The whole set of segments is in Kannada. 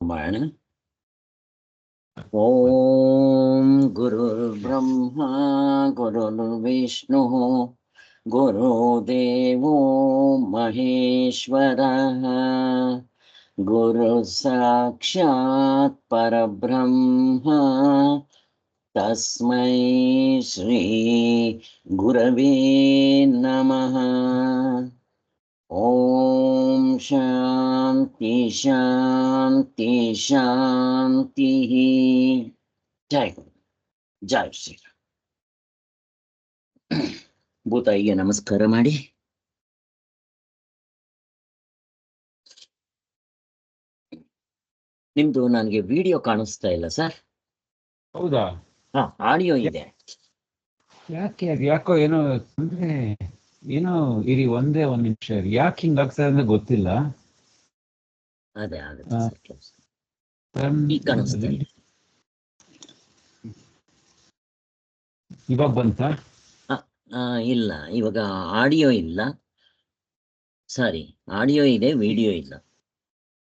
रामायण। ओम गुरुर्ब्रह्मा गुरुर्विष्णुः गुरुदेवो महेश्वरः गुरुः साक्षात् परब्रह्म तस्मै श्री गुरवे नमः। ओम शांति शांति शांति। जय गुरु, जय श्री ಭೂತಾಯಿಗೆ ನಮಸ್ಕಾರ ಮಾಡಿ. ನಿಮ್ದು ನನಗೆ ವಿಡಿಯೋ ಕಾಣಿಸ್ತಾ ಇಲ್ಲ ಸರ್. ಹೌದಾ? ಹಾ, ಆಡಿಯೋ ಇದೆ. ಯಾಕೆ ಅದು ಯಾಕೋ ಏನೋ ಅಂದ್ರೆ ಏನೋ ಇರಿ ಒಂದ್ ನಿಮಿಷ ಯಾಕೆ ಹಿಂಗಾಗ್ತದೆ ಅಂದ್ರೆ ಗೊತ್ತಿಲ್ಲ. ಅದೇ ಆಗುತ್ತೆ ಸರ್ ಕೆಲಸ. ಈಗ ಕಾಣಿಸ್ತಾ ಇದೆ. ಇವಾಗ ಬಂತಾ? ಇಲ್ಲ, ಇವಾಗ ಆಡಿಯೋ ಇಲ್ಲ. ಸಾರಿ, ಆಡಿಯೋ ಇದೆ, ವಿಡಿಯೋ ಇಲ್ಲ.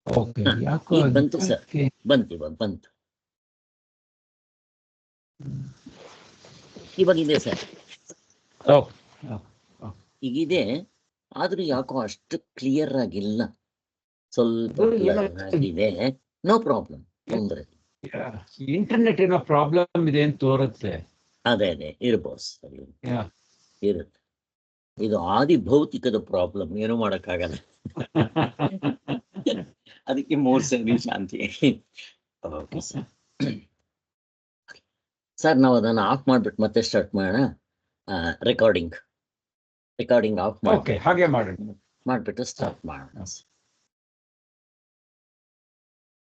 ಓಕೆ, ಯಾಕೋ ಈಗ ಬಂತು ಸರ್, ಬಂತು, ಇವಾಗ ಬಂತು. ಇವಾಗಿದೆ ಸರ್, ಈಗಿದೆ. ಆದ್ರೂ ಯಾಕೋ ಅಷ್ಟು ಕ್ಲಿಯರ್ ಆಗಿಲ್ಲ, ಸ್ವಲ್ಪ ಬ್ಲರ್ ಆಗಿದೆ. ನೋ ಪ್ರಾಬ್ಲಮ್, ತೊಂದರೆ. ಇಂಟರ್ನೆಟ್ ಏನೋ ಪ್ರಾಬ್ಲಮ್ ಇದೆ ಅಂತ ತೋರುತ್ತೆ. ಅದೇ ಇರ್ಬೋದು ಸರ್, ಇರುತ್ತೆ. ಇದು ಆದಿ ಭೌತಿಕದ ಪ್ರಾಬ್ಲಮ್, ಏನು ಮಾಡಕ್ಕಾಗಲ್ಲ. ಅದಕ್ಕೆ 3 ಸರಿ ಶಾಂತಿ. Okay sir. ಸರ್, ನಾವು ಅದನ್ನು ಆಫ್ ಮಾಡ್ಬಿಟ್ಟು ಮತ್ತೆ ಸ್ಟಾರ್ಟ್ ಮಾಡೋಣ. ರೆಕಾರ್ಡಿಂಗ್ ಆಫ್ ಮಾಡಿ ಹಾಗೆ ಮಾಡೋಣ, ಮಾಡ್ಬಿಟ್ಟು ಸ್ಟಾರ್ಟ್ ಮಾಡೋಣ.